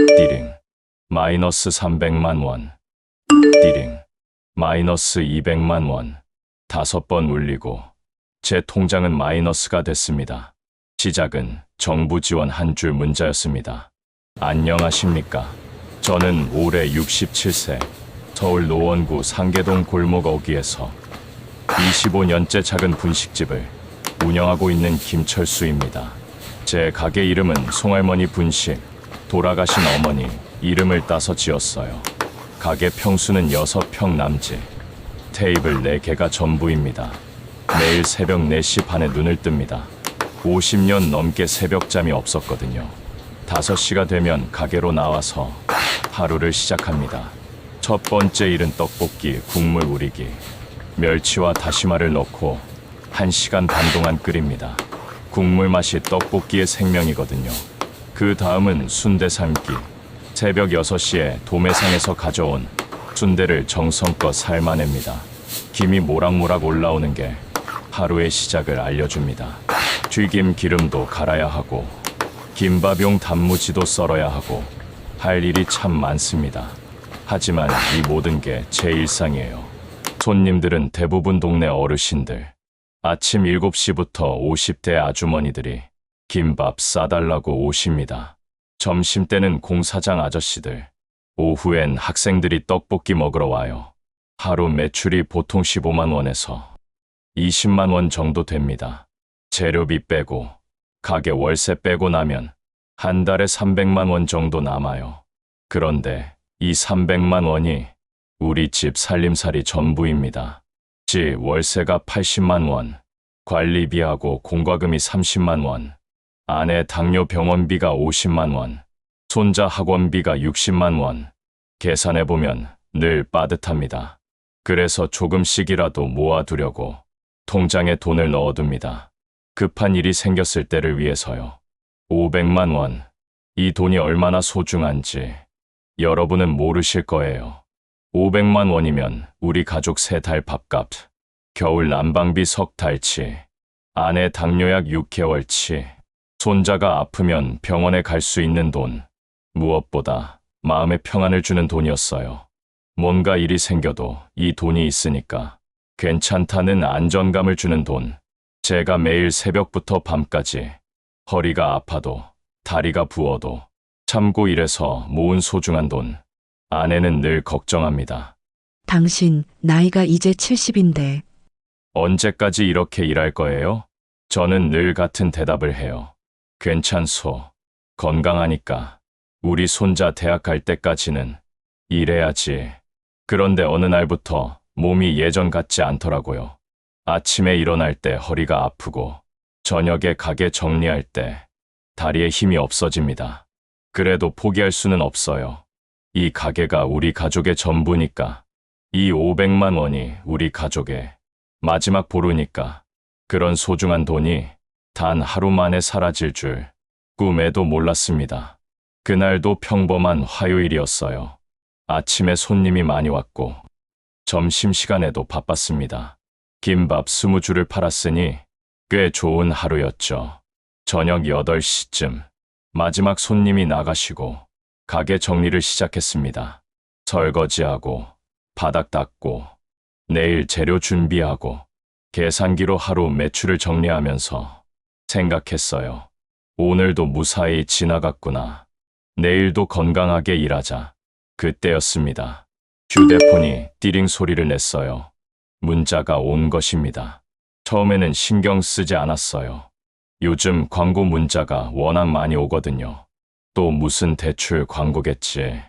띠링. 마이너스 300만 원. 띠링. 마이너스 200만 원. 5번 울리고 제 통장은 마이너스가 됐습니다. 시작은 정부 지원 한 줄 문자였습니다. 안녕하십니까. 저는 올해 67세 서울 노원구 상계동 골목 어귀에서 25년째 작은 분식집을 운영하고 있는 김철수입니다. 제 가게 이름은 송할머니 분식, 돌아가신 어머니 이름을 따서 지었어요. 가게 평수는 6평 남짓, 테이블 4개가 전부입니다. 매일 새벽 4시 반에 눈을 뜹니다. 50년 넘게 새벽잠이 없었거든요. 5시가 되면 가게로 나와서 하루를 시작합니다. 첫 번째 일은 떡볶이, 국물 우리기. 멸치와 다시마를 넣고 1시간 반 동안 끓입니다. 국물 맛이 떡볶이의 생명이거든요. 그 다음은 순대 삶기. 새벽 6시에 도매상에서 가져온 순대를 정성껏 삶아냅니다. 김이 모락모락 올라오는 게 하루의 시작을 알려줍니다. 튀김 기름도 갈아야 하고 김밥용 단무지도 썰어야 하고 할 일이 참 많습니다. 하지만 이 모든 게 제 일상이에요. 손님들은 대부분 동네 어르신들. 아침 7시부터 50대 아주머니들이 김밥 싸달라고 오십니다. 점심때는 공사장 아저씨들, 오후엔 학생들이 떡볶이 먹으러 와요. 하루 매출이 보통 15만 원에서 20만 원 정도 됩니다. 재료비 빼고 가게 월세 빼고 나면 한 달에 300만 원 정도 남아요. 그런데 이 300만 원이 우리 집 살림살이 전부입니다. 집 월세가 80만 원, 관리비하고 공과금이 30만 원, 아내 당뇨 병원비가 50만 원, 손자 학원비가 60만 원. 계산해보면 늘 빠듯합니다. 그래서 조금씩이라도 모아두려고 통장에 돈을 넣어둡니다. 급한 일이 생겼을 때를 위해서요. 500만 원. 이 돈이 얼마나 소중한지 여러분은 모르실 거예요. 500만 원이면 우리 가족 3달 밥값, 겨울 난방비 석 달치, 아내 당뇨약 6개월치, 손자가 아프면 병원에 갈 수 있는 돈, 무엇보다 마음의 평안을 주는 돈이었어요. 뭔가 일이 생겨도 이 돈이 있으니까 괜찮다는 안정감을 주는 돈. 제가 매일 새벽부터 밤까지 허리가 아파도 다리가 부어도 참고 일해서 모은 소중한 돈. 아내는 늘 걱정합니다. 당신 나이가 이제 70인데 언제까지 이렇게 일할 거예요? 저는 늘 같은 대답을 해요. 괜찮소. 건강하니까. 우리 손자 대학 갈 때까지는 일해야지. 그런데 어느 날부터 몸이 예전 같지 않더라고요. 아침에 일어날 때 허리가 아프고 저녁에 가게 정리할 때 다리에 힘이 없어집니다. 그래도 포기할 수는 없어요. 이 가게가 우리 가족의 전부니까. 이 500만 원이 우리 가족의 마지막 보루니까. 그런 소중한 돈이 단 하루 만에 사라질 줄 꿈에도 몰랐습니다. 그날도 평범한 화요일이었어요. 아침에 손님이 많이 왔고 점심시간에도 바빴습니다. 김밥 20줄을 팔았으니 꽤 좋은 하루였죠. 저녁 8시쯤 마지막 손님이 나가시고 가게 정리를 시작했습니다. 설거지하고 바닥 닦고 내일 재료 준비하고 계산기로 하루 매출을 정리하면서 생각했어요. 오늘도 무사히 지나갔구나. 내일도 건강하게 일하자. 그때였습니다. 휴대폰이 띠링 소리를 냈어요. 문자가 온 것입니다. 처음에는 신경 쓰지 않았어요. 요즘 광고 문자가 워낙 많이 오거든요. 또 무슨 대출 광고겠지.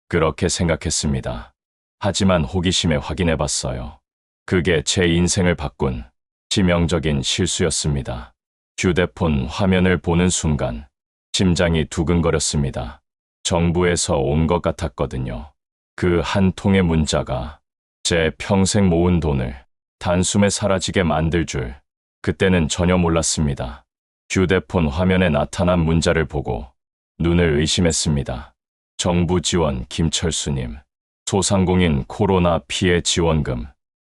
그렇게 생각했습니다. 하지만 호기심에 확인해봤어요. 그게 제 인생을 바꾼 치명적인 실수였습니다. 휴대폰 화면을 보는 순간 심장이 두근거렸습니다. 정부에서 온 것 같았거든요. 그 한 통의 문자가 제 평생 모은 돈을 단숨에 사라지게 만들 줄 그때는 전혀 몰랐습니다. 휴대폰 화면에 나타난 문자를 보고 눈을 의심했습니다. 정부 지원 김철수님, 소상공인 코로나 피해 지원금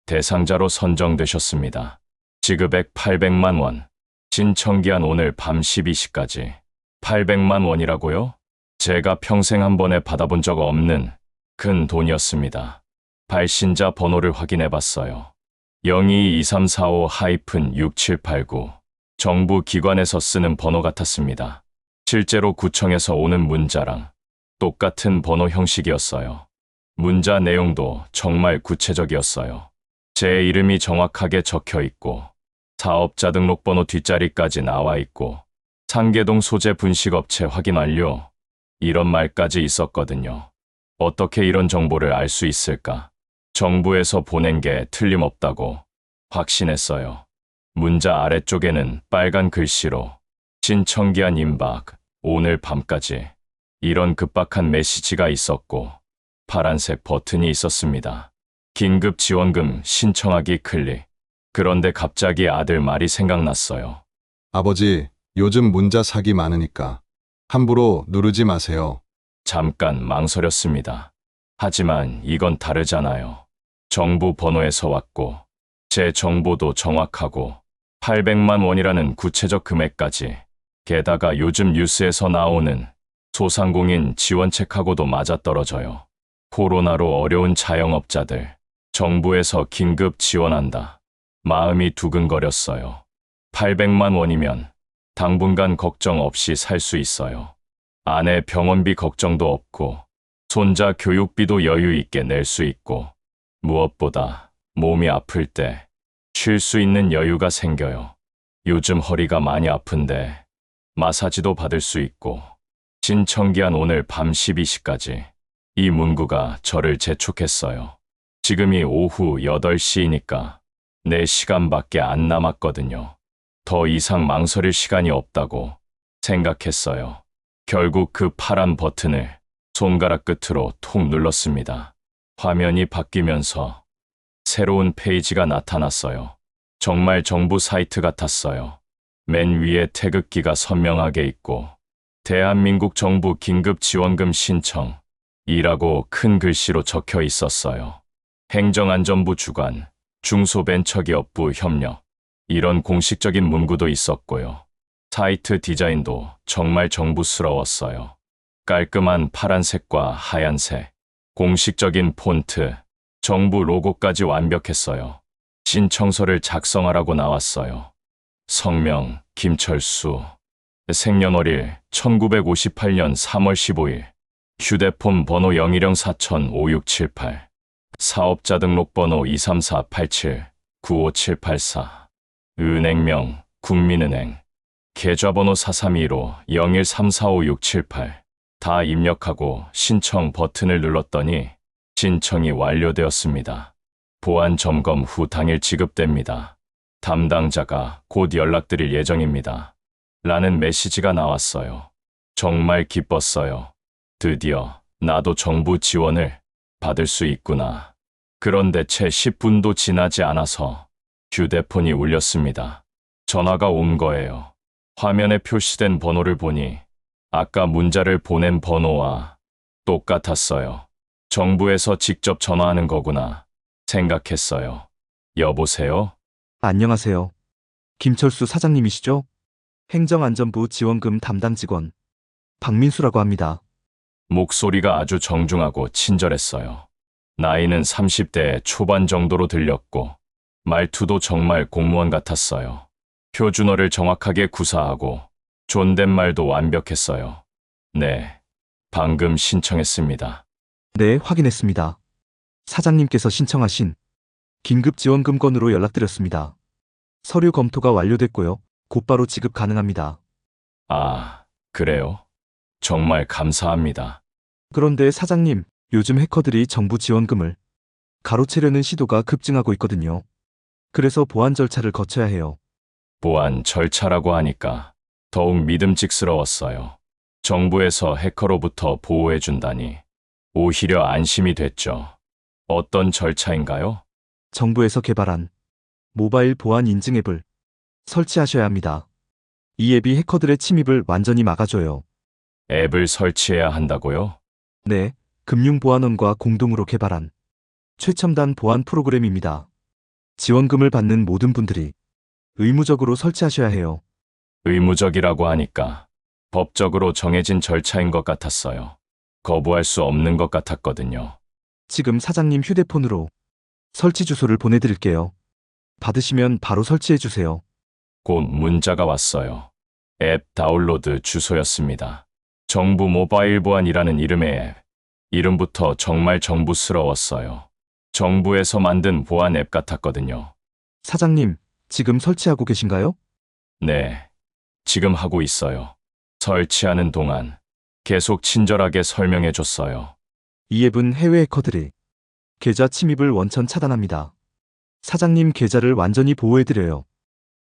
대상자로 선정되셨습니다. 지급액 800만 원, 신청기한 오늘 밤 12시까지 800만 원이라고요? 제가 평생 한 번에 받아본 적 없는 큰 돈이었습니다. 발신자 번호를 확인해 봤어요. 022345-6789. 정부 기관에서 쓰는 번호 같았습니다. 실제로 구청에서 오는 문자랑 똑같은 번호 형식이었어요. 문자 내용도 정말 구체적이었어요. 제 이름이 정확하게 적혀 있고 사업자 등록번호 뒷자리까지 나와 있고 상계동 소재 분식업체 확인 완료 이런 말까지 있었거든요. 어떻게 이런 정보를 알 수 있을까? 정부에서 보낸 게 틀림없다고 확신했어요. 문자 아래쪽에는 빨간 글씨로 신청기한 임박, 오늘 밤까지 이런 급박한 메시지가 있었고 파란색 버튼이 있었습니다. 긴급 지원금 신청하기 클릭. 그런데 갑자기 아들 말이 생각났어요. 아버지, 요즘 문자 사기 많으니까 함부로 누르지 마세요. 잠깐 망설였습니다. 하지만 이건 다르잖아요. 정부 번호에서 왔고 제 정보도 정확하고 800만 원이라는 구체적 금액까지 게다가 요즘 뉴스에서 나오는 소상공인 지원책하고도 맞아떨어져요. 코로나로 어려운 자영업자들 정부에서 긴급 지원한다. 마음이 두근거렸어요. 800만 원이면 당분간 걱정 없이 살 수 있어요. 아내 병원비 걱정도 없고 손자 교육비도 여유 있게 낼 수 있고 무엇보다 몸이 아플 때 쉴 수 있는 여유가 생겨요. 요즘 허리가 많이 아픈데 마사지도 받을 수 있고 신청기한 오늘 밤 12시까지 이 문구가 저를 재촉했어요. 지금이 오후 8시이니까 4시간밖에 안 남았거든요. 더 이상 망설일 시간이 없다고 생각했어요. 결국 그 파란 버튼을 손가락 끝으로 톡 눌렀습니다. 화면이 바뀌면서 새로운 페이지가 나타났어요. 정말 정부 사이트 같았어요. 맨 위에 태극기가 선명하게 있고 대한민국 정부 긴급지원금 신청 이라고 큰 글씨로 적혀 있었어요. 행정안전부 주관, 중소벤처기업부 협력 이런 공식적인 문구도 있었고요. 사이트 디자인도 정말 정부스러웠어요. 깔끔한 파란색과 하얀색, 공식적인 폰트, 정부 로고까지 완벽했어요. 신청서를 작성하라고 나왔어요. 성명, 김철수. 생년월일 1958년 3월 15일. 휴대폰 번호 010-4000-5678. 사업자 등록번호 23487-95784. 은행명 국민은행. 계좌번호 4325-01345678. 다 입력하고 신청 버튼을 눌렀더니 신청이 완료되었습니다. 보안 점검 후 당일 지급됩니다. 담당자가 곧 연락드릴 예정입니다. 라는 메시지가 나왔어요. 정말 기뻤어요. 드디어 나도 정부 지원을 받을 수 있구나. 그런데 채 10분도 지나지 않아서 휴대폰이 울렸습니다. 전화가 온 거예요. 화면에 표시된 번호를 보니 아까 문자를 보낸 번호와 똑같았어요. 정부에서 직접 전화하는 거구나 생각했어요. 여보세요? 안녕하세요. 김철수 사장님이시죠? 행정안전부 지원금 담당 직원 박민수라고 합니다. 목소리가 아주 정중하고 친절했어요. 나이는 30대 초반 정도로 들렸고 말투도 정말 공무원 같았어요. 표준어를 정확하게 구사하고 존댓말도 완벽했어요. 네, 방금 신청했습니다. 네, 확인했습니다. 사장님께서 신청하신 긴급지원금 건으로 연락드렸습니다. 서류 검토가 완료됐고요. 곧바로 지급 가능합니다. 아, 그래요? 정말 감사합니다. 그런데 사장님, 요즘 해커들이 정부 지원금을 가로채려는 시도가 급증하고 있거든요. 그래서 보안 절차를 거쳐야 해요. 보안 절차라고 하니까 더욱 믿음직스러웠어요. 정부에서 해커로부터 보호해준다니 오히려 안심이 됐죠. 어떤 절차인가요? 정부에서 개발한 모바일 보안 인증 앱을 설치하셔야 합니다. 이 앱이 해커들의 침입을 완전히 막아줘요. 앱을 설치해야 한다고요? 네, 금융보안원과 공동으로 개발한 최첨단 보안 프로그램입니다. 지원금을 받는 모든 분들이 의무적으로 설치하셔야 해요. 의무적이라고 하니까 법적으로 정해진 절차인 것 같았어요. 거부할 수 없는 것 같았거든요. 지금 사장님 휴대폰으로 설치 주소를 보내드릴게요. 받으시면 바로 설치해 주세요. 곧 문자가 왔어요. 앱 다운로드 주소였습니다. 정부 모바일 보안이라는 이름의 앱. 이름부터 정말 정부스러웠어요. 정부에서 만든 보안 앱 같았거든요. 사장님, 지금 설치하고 계신가요? 네, 지금 하고 있어요. 설치하는 동안 계속 친절하게 설명해 줬어요. 이 앱은 해외 해커들이 계좌 침입을 원천 차단합니다. 사장님 계좌를 완전히 보호해드려요.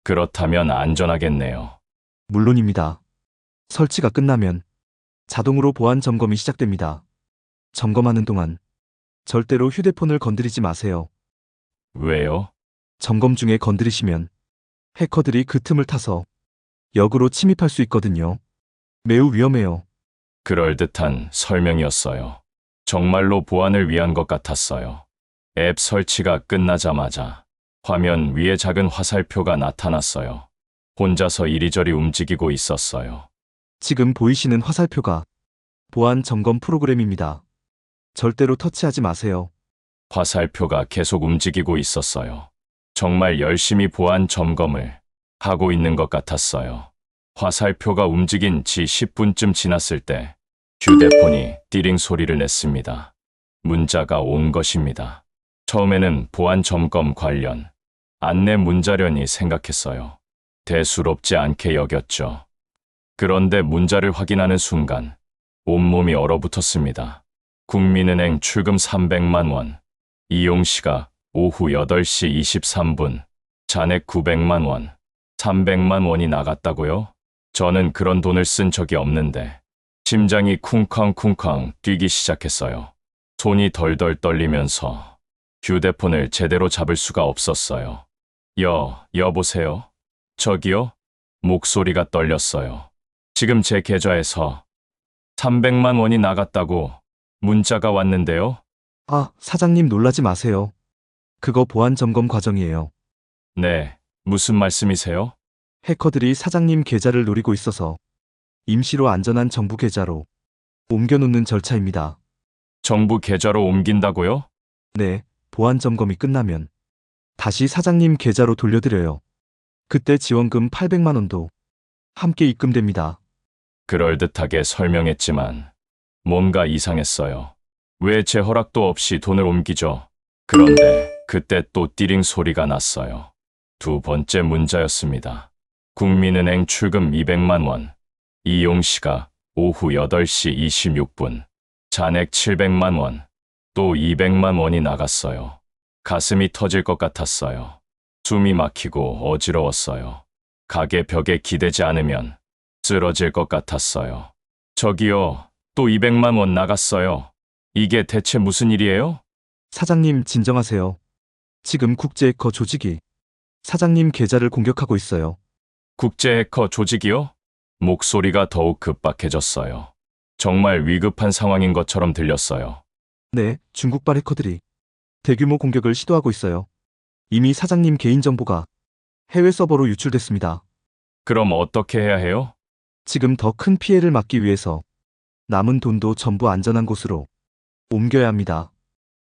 그렇다면 안전하겠네요. 물론입니다. 설치가 끝나면 자동으로 보안 점검이 시작됩니다. 점검하는 동안 절대로 휴대폰을 건드리지 마세요. 왜요? 점검 중에 건드리시면 해커들이 그 틈을 타서 역으로 침입할 수 있거든요. 매우 위험해요. 그럴듯한 설명이었어요. 정말로 보안을 위한 것 같았어요. 앱 설치가 끝나자마자 화면 위에 작은 화살표가 나타났어요. 혼자서 이리저리 움직이고 있었어요. 지금 보이시는 화살표가 보안 점검 프로그램입니다. 절대로 터치하지 마세요. 화살표가 계속 움직이고 있었어요. 정말 열심히 보안 점검을 하고 있는 것 같았어요. 화살표가 움직인 지 10분쯤 지났을 때 휴대폰이 띠링 소리를 냈습니다. 문자가 온 것입니다. 처음에는 보안 점검 관련 안내 문자려니 생각했어요. 대수롭지 않게 여겼죠. 그런데 문자를 확인하는 순간 온몸이 얼어붙었습니다. 국민은행 출금 300만 원, 이용시가 오후 8시 23분, 잔액 900만 원, 300만 원이 나갔다고요? 저는 그런 돈을 쓴 적이 없는데 심장이 쿵쾅쿵쾅 뛰기 시작했어요. 손이 덜덜 떨리면서 휴대폰을 제대로 잡을 수가 없었어요. 여보세요? 저기요? 목소리가 떨렸어요. 지금 제 계좌에서 300만 원이 나갔다고 문자가 왔는데요? 아, 사장님 놀라지 마세요. 그거 보안 점검 과정이에요. 네, 무슨 말씀이세요? 해커들이 사장님 계좌를 노리고 있어서 임시로 안전한 정부 계좌로 옮겨놓는 절차입니다. 정부 계좌로 옮긴다고요? 네, 보안 점검이 끝나면 다시 사장님 계좌로 돌려드려요. 그때 지원금 800만 원도 함께 입금됩니다. 그럴듯하게 설명했지만 뭔가 이상했어요. 왜 제 허락도 없이 돈을 옮기죠? 그런데 그때 또 띠링 소리가 났어요. 두 번째 문자였습니다. 국민은행 출금 200만 원, 이용시가 오후 8시 26분, 잔액 700만 원, 또 200만 원이 나갔어요. 가슴이 터질 것 같았어요. 숨이 막히고 어지러웠어요. 가게 벽에 기대지 않으면 쓰러질 것 같았어요. 저기요, 또 200만 원 나갔어요. 이게 대체 무슨 일이에요? 사장님 진정하세요. 지금 국제 해커 조직이 사장님 계좌를 공격하고 있어요. 국제 해커 조직이요? 목소리가 더욱 급박해졌어요. 정말 위급한 상황인 것처럼 들렸어요. 네, 중국발 해커들이 대규모 공격을 시도하고 있어요. 이미 사장님 개인정보가 해외 서버로 유출됐습니다. 그럼 어떻게 해야 해요? 지금 더 큰 피해를 막기 위해서 남은 돈도 전부 안전한 곳으로 옮겨야 합니다.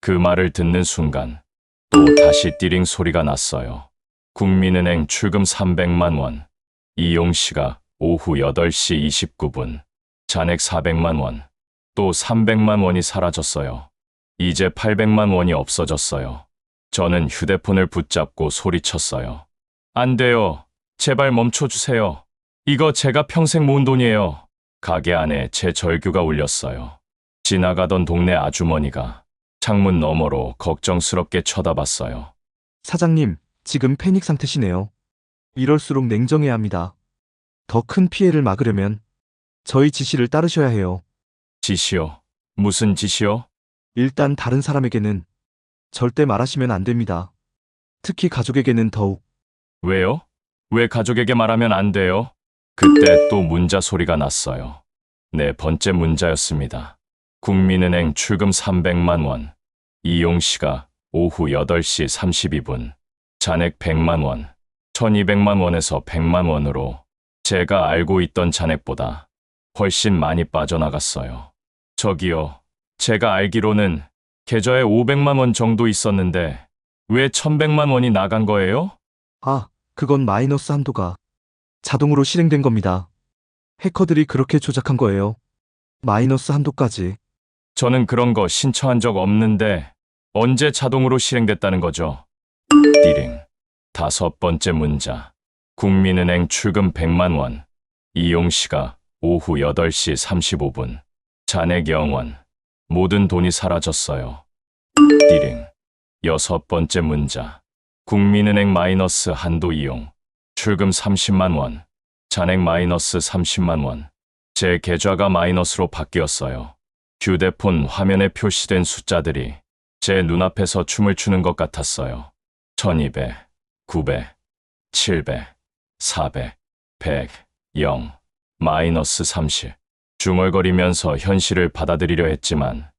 그 말을 듣는 순간 또 다시 띠링 소리가 났어요. 국민은행 출금 300만 원, 이용시가 오후 8시 29분, 잔액 400만 원, 또 300만 원이 사라졌어요. 이제 800만 원이 없어졌어요. 저는 휴대폰을 붙잡고 소리쳤어요. 안 돼요. 제발 멈춰주세요. 이거 제가 평생 모은 돈이에요. 가게 안에 제 절규가 울렸어요. 지나가던 동네 아주머니가 창문 너머로 걱정스럽게 쳐다봤어요. 사장님, 지금 패닉 상태시네요. 이럴수록 냉정해야 합니다. 더 큰 피해를 막으려면 저희 지시를 따르셔야 해요. 지시요? 무슨 지시요? 일단 다른 사람에게는 절대 말하시면 안 됩니다. 특히 가족에게는 더욱. 왜요? 왜 가족에게 말하면 안 돼요? 그때 또 문자 소리가 났어요. 네 번째 문자였습니다. 국민은행 출금 300만 원, 이용시가 오후 8시 32분, 잔액 100만 원, 1200만 원에서 100만 원으로 제가 알고 있던 잔액보다 훨씬 많이 빠져나갔어요. 저기요, 제가 알기로는 계좌에 500만 원 정도 있었는데 왜 1100만 원이 나간 거예요? 아, 그건 마이너스 한도가 자동으로 실행된 겁니다. 해커들이 그렇게 조작한 거예요. 마이너스 한도까지. 저는 그런 거 신청한 적 없는데 언제 자동으로 실행됐다는 거죠? 띠링. 5번째 문자. 국민은행 출금 100만 원. 이용 시각 오후 8시 35분. 잔액 0원. 모든 돈이 사라졌어요. 띠링. 6번째 문자. 국민은행 마이너스 한도 이용. 출금 30만 원. 잔액 마이너스 30만 원. 제 계좌가 마이너스로 바뀌었어요. 휴대폰 화면에 표시된 숫자들이 제 눈앞에서 춤을 추는 것 같았어요. 1200, 900, 700, 400, 100, 0, 마이너스 30. 중얼거리면서 현실을 받아들이려 했지만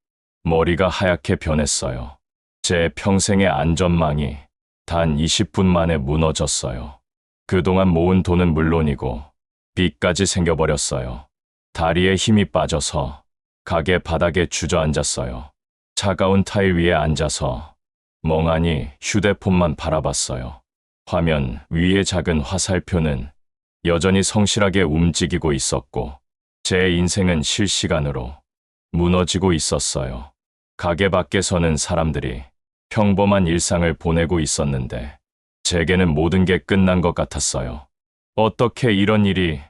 머리가 하얗게 변했어요. 제 평생의 안전망이 단 20분 만에 무너졌어요. 그동안 모은 돈은 물론이고 빚까지 생겨버렸어요. 다리에 힘이 빠져서 가게 바닥에 주저앉았어요. 차가운 타일 위에 앉아서 멍하니 휴대폰만 바라봤어요. 화면 위의 작은 화살표는 여전히 성실하게 움직이고 있었고 제 인생은 실시간으로 무너지고 있었어요. 가게 밖에서는 사람들이 평범한 일상을 보내고 있었는데 제게는 모든 게 끝난 것 같았어요. 어떻게 이런 일이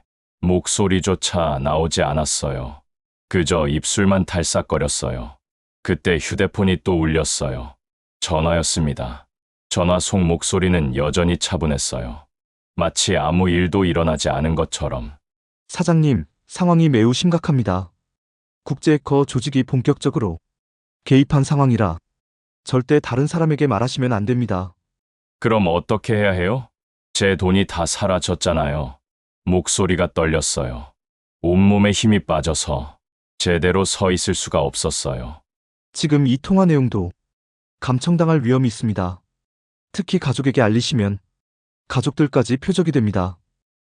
목소리조차 나오지 않았어요. 그저 입술만 탈싹거렸어요. 그때 휴대폰이 또 울렸어요. 전화였습니다. 전화 속 목소리는 여전히 차분했어요. 마치 아무 일도 일어나지 않은 것처럼. 사장님, 상황이 매우 심각합니다. 국제 해커 조직이 본격적으로 개입한 상황이라 절대 다른 사람에게 말하시면 안 됩니다. 그럼 어떻게 해야 해요? 제 돈이 다 사라졌잖아요. 목소리가 떨렸어요. 온몸에 힘이 빠져서 제대로 서 있을 수가 없었어요. 지금 이 통화 내용도 감청당할 위험이 있습니다. 특히 가족에게 알리시면 가족들까지 표적이 됩니다.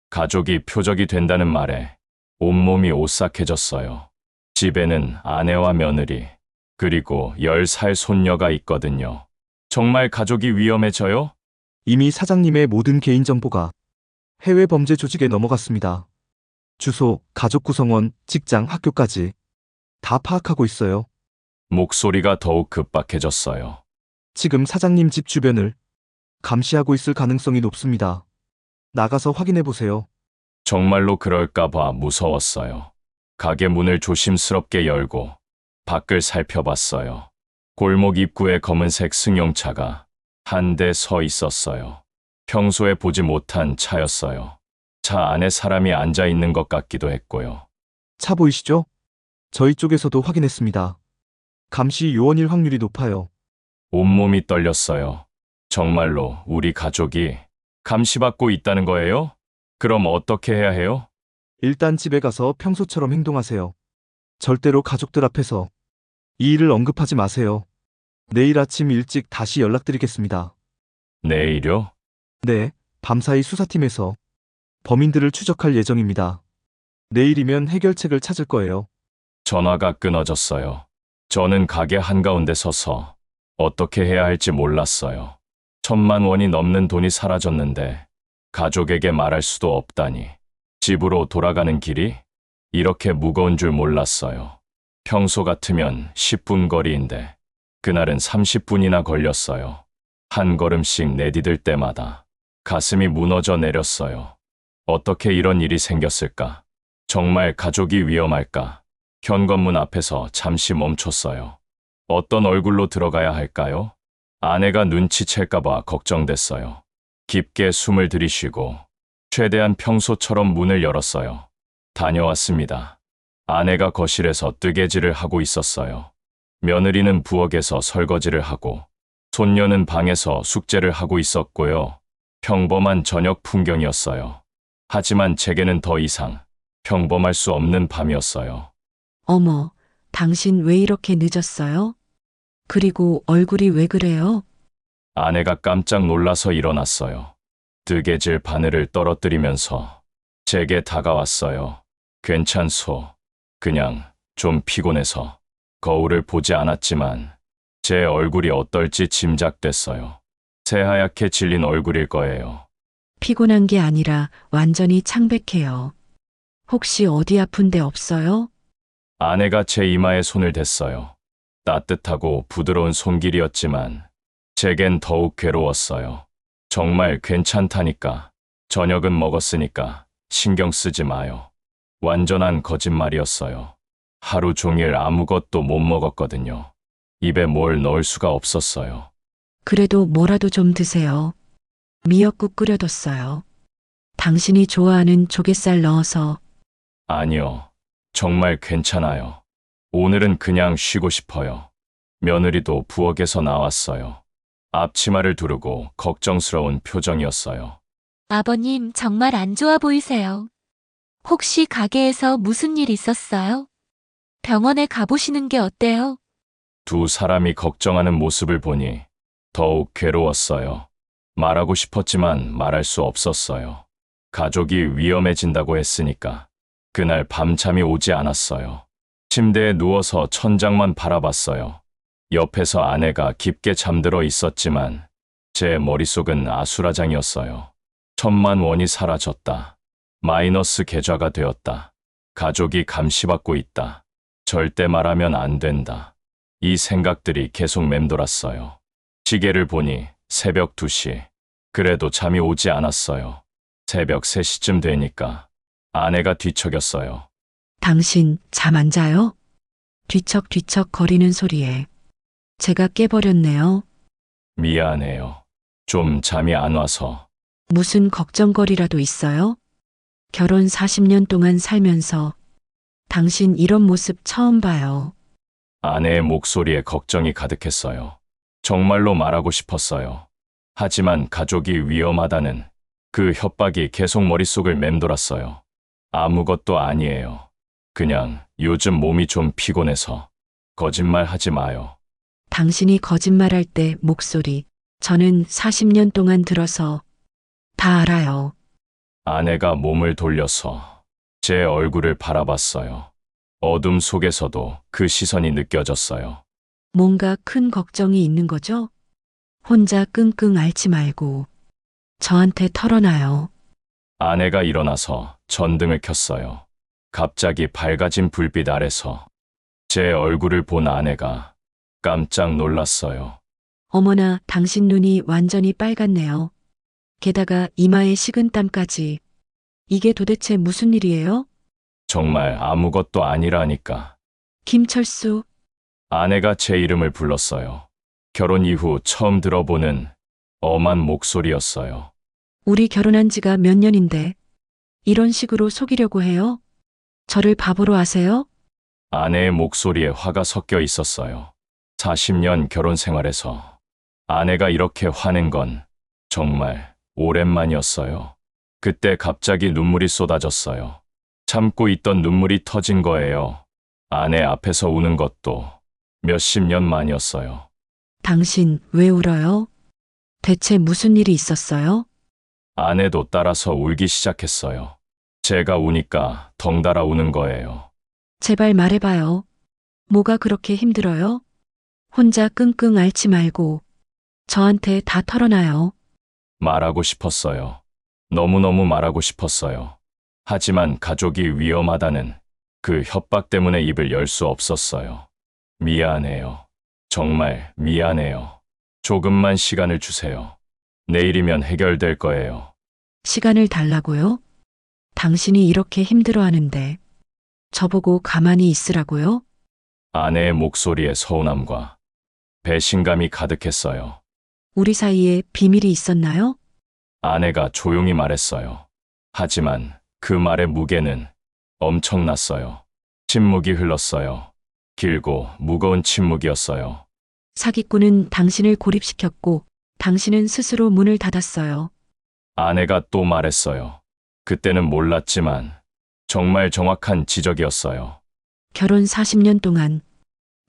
가족이 표적이 된다는 말에 온몸이 오싹해졌어요. 집에는 아내와 며느리, 그리고 10살 손녀가 있거든요. 정말 가족이 위험해져요? 이미 사장님의 모든 개인정보가 해외 범죄 조직에 넘어갔습니다. 주소, 가족 구성원, 직장, 학교까지 다 파악하고 있어요. 목소리가 더욱 급박해졌어요. 지금 사장님 집 주변을 감시하고 있을 가능성이 높습니다. 나가서 확인해 보세요. 정말로 그럴까봐 무서웠어요. 가게 문을 조심스럽게 열고 밖을 살펴봤어요. 골목 입구에 검은색 승용차가 한 대 서 있었어요. 평소에 보지 못한 차였어요. 차 안에 사람이 앉아 있는 것 같기도 했고요. 차 보이시죠? 저희 쪽에서도 확인했습니다. 감시 요원일 확률이 높아요. 온몸이 떨렸어요. 정말로 우리 가족이 감시받고 있다는 거예요? 그럼 어떻게 해야 해요? 일단 집에 가서 평소처럼 행동하세요. 절대로 가족들 앞에서 이 일을 언급하지 마세요. 내일 아침 일찍 다시 연락드리겠습니다. 내일요? 네, 밤사이 수사팀에서 범인들을 추적할 예정입니다. 내일이면 해결책을 찾을 거예요. 전화가 끊어졌어요. 저는 가게 한가운데 서서 어떻게 해야 할지 몰랐어요. 1000만 원이 넘는 돈이 사라졌는데 가족에게 말할 수도 없다니. 집으로 돌아가는 길이 이렇게 무거운 줄 몰랐어요. 평소 같으면 10분 거리인데 그날은 30분이나 걸렸어요. 한 걸음씩 내디딜 때마다 가슴이 무너져 내렸어요. 어떻게 이런 일이 생겼을까? 정말 가족이 위험할까? 현관문 앞에서 잠시 멈췄어요. 어떤 얼굴로 들어가야 할까요? 아내가 눈치챌까봐 걱정됐어요. 깊게 숨을 들이쉬고 최대한 평소처럼 문을 열었어요. 다녀왔습니다. 아내가 거실에서 뜨개질을 하고 있었어요. 며느리는 부엌에서 설거지를 하고 손녀는 방에서 숙제를 하고 있었고요. 평범한 저녁 풍경이었어요. 하지만 제게는 더 이상 평범할 수 없는 밤이었어요. 어머, 당신 왜 이렇게 늦었어요? 그리고 얼굴이 왜 그래요? 아내가 깜짝 놀라서 일어났어요. 뜨개질 바늘을 떨어뜨리면서 제게 다가왔어요. 괜찮소? 그냥 좀 피곤해서 거울을 보지 않았지만 제 얼굴이 어떨지 짐작됐어요. 새하얗게 질린 얼굴일 거예요. 피곤한 게 아니라 완전히 창백해요. 혹시 어디 아픈 데 없어요? 아내가 제 이마에 손을 댔어요. 따뜻하고 부드러운 손길이었지만 제겐 더욱 괴로웠어요. 정말 괜찮다니까. 저녁은 먹었으니까 신경 쓰지 마요. 완전한 거짓말이었어요. 하루 종일 아무것도 못 먹었거든요. 입에 뭘 넣을 수가 없었어요. 그래도 뭐라도 좀 드세요. 미역국 끓여뒀어요. 당신이 좋아하는 조갯살 넣어서. 아니요. 정말 괜찮아요. 오늘은 그냥 쉬고 싶어요. 며느리도 부엌에서 나왔어요. 앞치마를 두르고 걱정스러운 표정이었어요. 아버님 정말 안 좋아 보이세요. 혹시 가게에서 무슨 일 있었어요? 병원에 가보시는 게 어때요? 두 사람이 걱정하는 모습을 보니 더욱 괴로웠어요. 말하고 싶었지만 말할 수 없었어요. 가족이 위험해진다고 했으니까 그날 밤잠이 오지 않았어요. 침대에 누워서 천장만 바라봤어요. 옆에서 아내가 깊게 잠들어 있었지만 제 머릿속은 아수라장이었어요. 1,000만 원이 사라졌다. 마이너스 계좌가 되었다. 가족이 감시받고 있다. 절대 말하면 안 된다. 이 생각들이 계속 맴돌았어요. 시계를 보니 새벽 2시. 그래도 잠이 오지 않았어요. 새벽 3시쯤 되니까 아내가 뒤척였어요. 당신 잠 안 자요? 뒤척뒤척 거리는 소리에 제가 깨버렸네요. 미안해요. 좀 잠이 안 와서. 무슨 걱정거리라도 있어요? 결혼 40년 동안 살면서 당신 이런 모습 처음 봐요. 아내의 목소리에 걱정이 가득했어요. 정말로 말하고 싶었어요. 하지만 가족이 위험하다는 그 협박이 계속 머릿속을 맴돌았어요. 아무것도 아니에요. 그냥 요즘 몸이 좀 피곤해서. 거짓말 하지 마요. 당신이 거짓말할 때 목소리, 저는 40년 동안 들어서 다 알아요. 아내가 몸을 돌려서 제 얼굴을 바라봤어요. 어둠 속에서도 그 시선이 느껴졌어요. 뭔가 큰 걱정이 있는 거죠? 혼자 끙끙 앓지 말고 저한테 털어놔요. 아내가 일어나서 전등을 켰어요. 갑자기 밝아진 불빛 아래서 제 얼굴을 본 아내가 깜짝 놀랐어요. 어머나, 당신 눈이 완전히 빨갛네요. 게다가 이마에 식은땀까지. 이게 도대체 무슨 일이에요? 정말 아무것도 아니라니까. 김철수, 아내가 제 이름을 불렀어요. 결혼 이후 처음 들어보는 엄한 목소리였어요. 우리 결혼한 지가 몇 년인데 이런 식으로 속이려고 해요? 저를 바보로 아세요? 아내의 목소리에 화가 섞여 있었어요. 40년 결혼 생활에서 아내가 이렇게 화낸 건 정말 오랜만이었어요. 그때 갑자기 눈물이 쏟아졌어요. 참고 있던 눈물이 터진 거예요. 아내 앞에서 우는 것도 몇십 년 만이었어요. 당신 왜 울어요? 대체 무슨 일이 있었어요? 아내도 따라서 울기 시작했어요. 제가 우니까 덩달아 우는 거예요. 제발 말해봐요. 뭐가 그렇게 힘들어요? 혼자 끙끙 앓지 말고 저한테 다 털어놔요. 말하고 싶었어요. 너무너무 말하고 싶었어요. 하지만 가족이 위험하다는 그 협박 때문에 입을 열 수 없었어요. 미안해요. 정말 미안해요. 조금만 시간을 주세요. 내일이면 해결될 거예요. 시간을 달라고요? 당신이 이렇게 힘들어하는데 저보고 가만히 있으라고요? 아내의 목소리에 서운함과 배신감이 가득했어요. 우리 사이에 비밀이 있었나요? 아내가 조용히 말했어요. 하지만 그 말의 무게는 엄청났어요. 침묵이 흘렀어요. 길고 무거운 침묵이었어요. 사기꾼은 당신을 고립시켰고 당신은 스스로 문을 닫았어요. 아내가 또 말했어요. 그때는 몰랐지만 정말 정확한 지적이었어요. 결혼 40년 동안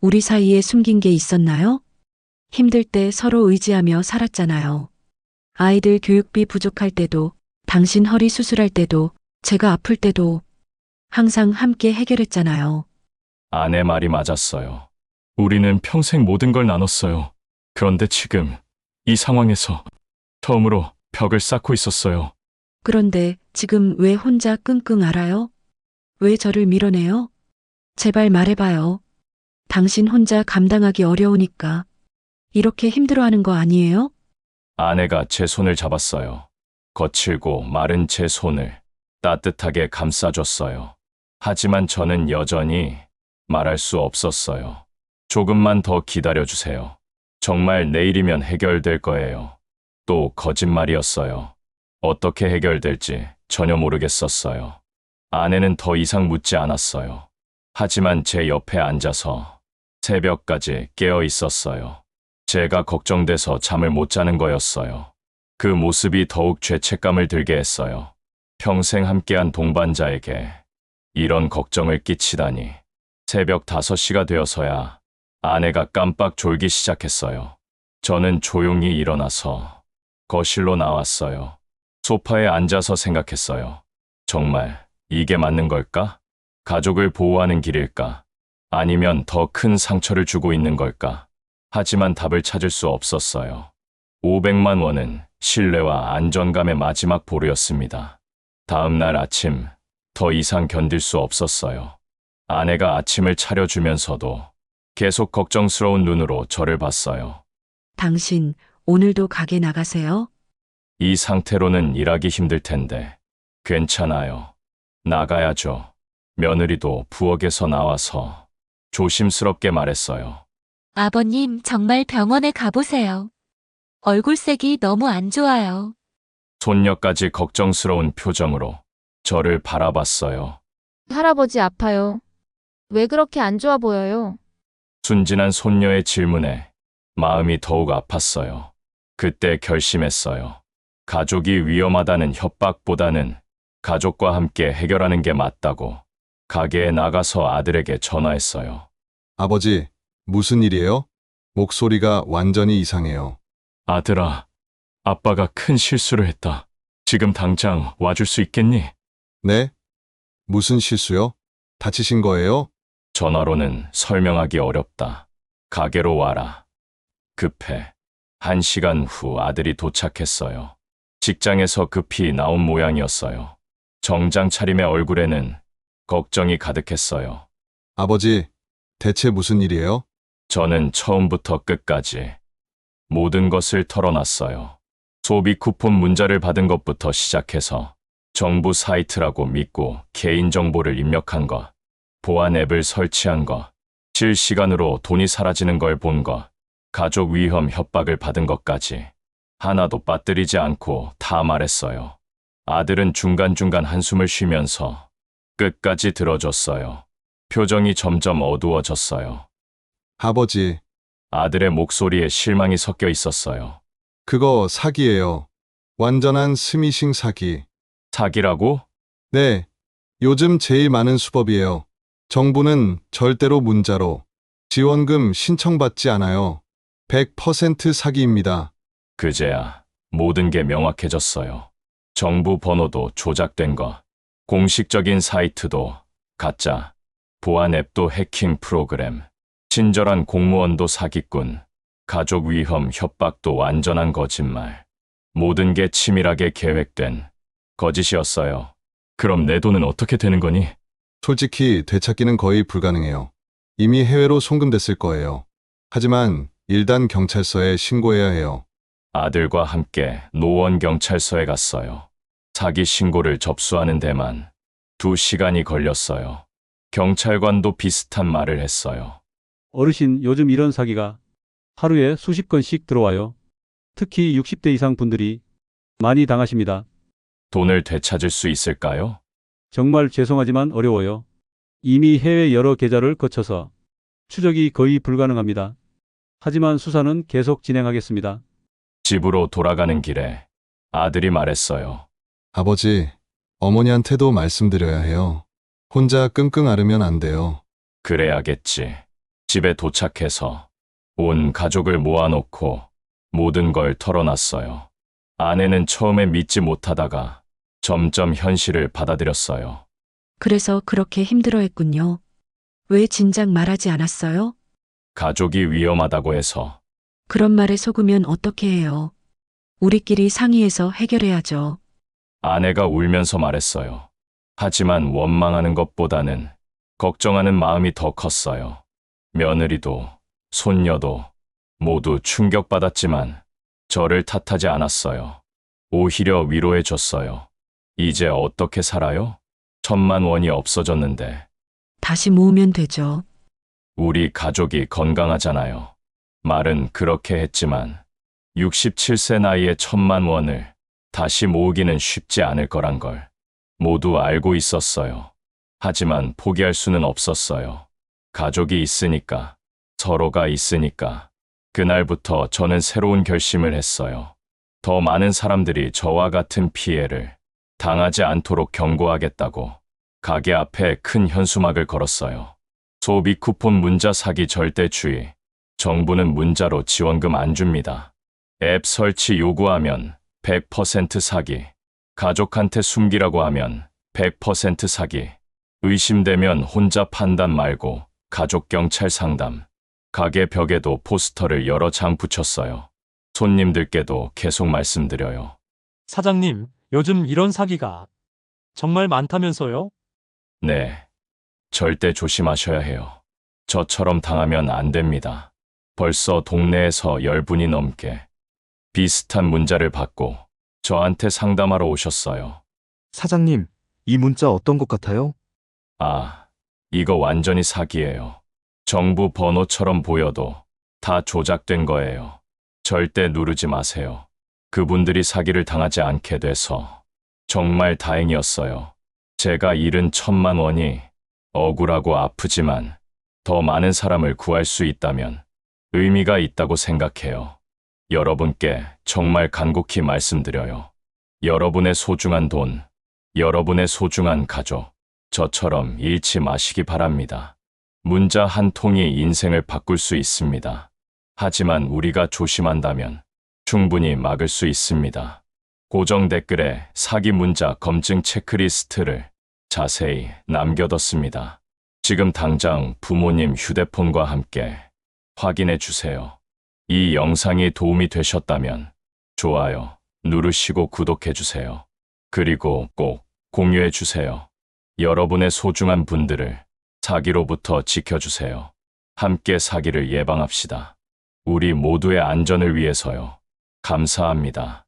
우리 사이에 숨긴 게 있었나요? 힘들 때 서로 의지하며 살았잖아요. 아이들 교육비 부족할 때도, 당신 허리 수술할 때도, 제가 아플 때도. 항상 함께 해결했잖아요. 아내 말이 맞았어요. 우리는 평생 모든 걸 나눴어요. 그런데 지금 이 상황에서 처음으로 벽을 쌓고 있었어요. 그런데 지금 왜 혼자 끙끙 앓아요? 왜 저를 밀어내요? 제발 말해봐요. 당신 혼자 감당하기 어려우니까 이렇게 힘들어하는 거 아니에요? 아내가 제 손을 잡았어요. 거칠고 마른 제 손을 따뜻하게 감싸줬어요. 하지만 저는 여전히 말할 수 없었어요. 조금만 더 기다려주세요. 정말 내일이면 해결될 거예요. 또 거짓말이었어요. 어떻게 해결될지 전혀 모르겠었어요. 아내는 더 이상 묻지 않았어요. 하지만 제 옆에 앉아서 새벽까지 깨어 있었어요. 제가 걱정돼서 잠을 못 자는 거였어요. 그 모습이 더욱 죄책감을 들게 했어요. 평생 함께한 동반자에게 이런 걱정을 끼치다니. 새벽 5시가 되어서야 아내가 깜빡 졸기 시작했어요. 저는 조용히 일어나서 거실로 나왔어요. 소파에 앉아서 생각했어요. 정말 이게 맞는 걸까? 가족을 보호하는 길일까? 아니면 더 큰 상처를 주고 있는 걸까? 하지만 답을 찾을 수 없었어요. 500만 원은 신뢰와 안정감의 마지막 보루였습니다. 다음 날 아침, 더 이상 견딜 수 없었어요. 아내가 아침을 차려주면서도 계속 걱정스러운 눈으로 저를 봤어요. 당신 오늘도 가게 나가세요? 이 상태로는 일하기 힘들 텐데. 괜찮아요. 나가야죠. 며느리도 부엌에서 나와서 조심스럽게 말했어요. 아버님, 정말 병원에 가보세요. 얼굴색이 너무 안 좋아요. 손녀까지 걱정스러운 표정으로 저를 바라봤어요. 할아버지 아파요. 왜 그렇게 안 좋아 보여요? 순진한 손녀의 질문에 마음이 더욱 아팠어요. 그때 결심했어요. 가족이 위험하다는 협박보다는 가족과 함께 해결하는 게 맞다고 가게에 나가서 아들에게 전화했어요. 아버지, 무슨 일이에요? 목소리가 완전히 이상해요. 아들아, 아빠가 큰 실수를 했다. 지금 당장 와줄 수 있겠니? 네? 무슨 실수요? 다치신 거예요? 전화로는 설명하기 어렵다. 가게로 와라. 급해. 1시간 후 아들이 도착했어요. 직장에서 급히 나온 모양이었어요. 정장 차림의 얼굴에는 걱정이 가득했어요. 아버지, 대체 무슨 일이에요? 저는 처음부터 끝까지 모든 것을 털어놨어요. 소비 쿠폰 문자를 받은 것부터 시작해서 정부 사이트라고 믿고 개인정보를 입력한 것, 보안 앱을 설치한 것, 실시간으로 돈이 사라지는 걸 본 것, 가족 위험 협박을 받은 것까지 하나도 빠뜨리지 않고 다 말했어요. 아들은 중간중간 한숨을 쉬면서 끝까지 들어줬어요. 표정이 점점 어두워졌어요. 아버지, 아들의 목소리에 실망이 섞여 있었어요. 그거 사기예요. 완전한 스미싱 사기. 사기라고? 네, 요즘 제일 많은 수법이에요. 정부는 절대로 문자로 지원금 신청받지 않아요. 100% 사기입니다. 그제야 모든 게 명확해졌어요. 정부 번호도 조작된 것, 공식적인 사이트도 가짜, 보안 앱도 해킹 프로그램, 친절한 공무원도 사기꾼, 가족 위험 협박도 완전한 거짓말. 모든 게 치밀하게 계획된 거짓이었어요. 그럼 내 돈은 어떻게 되는 거니? 솔직히 되찾기는 거의 불가능해요. 이미 해외로 송금됐을 거예요. 하지만 일단 경찰서에 신고해야 해요. 아들과 함께 노원경찰서에 갔어요. 사기 신고를 접수하는 데만 2시간이 걸렸어요. 경찰관도 비슷한 말을 했어요. 어르신, 요즘 이런 사기가 하루에 수십 건씩 들어와요. 특히 60대 이상 분들이 많이 당하십니다. 돈을 되찾을 수 있을까요? 정말 죄송하지만 어려워요. 이미 해외 여러 계좌를 거쳐서 추적이 거의 불가능합니다. 하지만 수사는 계속 진행하겠습니다. 집으로 돌아가는 길에 아들이 말했어요. 아버지, 어머니한테도 말씀드려야 해요. 혼자 끙끙 앓으면 안 돼요. 그래야겠지. 집에 도착해서 온 가족을 모아놓고 모든 걸 털어놨어요. 아내는 처음에 믿지 못하다가 점점 현실을 받아들였어요. 그래서 그렇게 힘들어했군요. 왜 진작 말하지 않았어요? 가족이 위험하다고 해서 그런 말에 속으면 어떻게 해요? 우리끼리 상의해서 해결해야죠. 아내가 울면서 말했어요. 하지만 원망하는 것보다는 걱정하는 마음이 더 컸어요. 며느리도 손녀도 모두 충격받았지만 저를 탓하지 않았어요. 오히려 위로해 줬어요. 이제 어떻게 살아요? 1,000만 원이 없어졌는데 다시 모으면 되죠. 우리 가족이 건강하잖아요. 말은 그렇게 했지만 67세 나이에 1,000만 원을 다시 모으기는 쉽지 않을 거란 걸 모두 알고 있었어요. 하지만 포기할 수는 없었어요. 가족이 있으니까, 서로가 있으니까. 그날부터 저는 새로운 결심을 했어요. 더 많은 사람들이 저와 같은 피해를 당하지 않도록 경고하겠다고 가게 앞에 큰 현수막을 걸었어요. 소비 쿠폰 문자 사기 절대 주의. 정부는 문자로 지원금 안 줍니다. 앱 설치 요구하면 100% 사기. 가족한테 숨기라고 하면 100% 사기. 의심되면 혼자 판단 말고 가족 경찰 상담. 가게 벽에도 포스터를 여러 장 붙였어요. 손님들께도 계속 말씀드려요. 사장님, 요즘 이런 사기가 정말 많다면서요? 네. 절대 조심하셔야 해요. 저처럼 당하면 안 됩니다. 벌써 동네에서 10분이 넘게 비슷한 문자를 받고 저한테 상담하러 오셨어요. 사장님, 이 문자 어떤 것 같아요? 아, 이거 완전히 사기예요. 정부 번호처럼 보여도 다 조작된 거예요. 절대 누르지 마세요. 그분들이 사기를 당하지 않게 돼서 정말 다행이었어요. 제가 잃은 1,000만 원이 억울하고 아프지만 더 많은 사람을 구할 수 있다면 의미가 있다고 생각해요. 여러분께 정말 간곡히 말씀드려요. 여러분의 소중한 돈, 여러분의 소중한 가족, 저처럼 잃지 마시기 바랍니다. 문자 한 통이 인생을 바꿀 수 있습니다. 하지만 우리가 조심한다면 충분히 막을 수 있습니다. 고정 댓글에 사기 문자 검증 체크리스트를 자세히 남겨뒀습니다. 지금 당장 부모님 휴대폰과 함께 확인해 주세요. 이 영상이 도움이 되셨다면 좋아요 누르시고 구독해 주세요. 그리고 꼭 공유해 주세요. 여러분의 소중한 분들을 사기로부터 지켜주세요. 함께 사기를 예방합시다. 우리 모두의 안전을 위해서요. 감사합니다.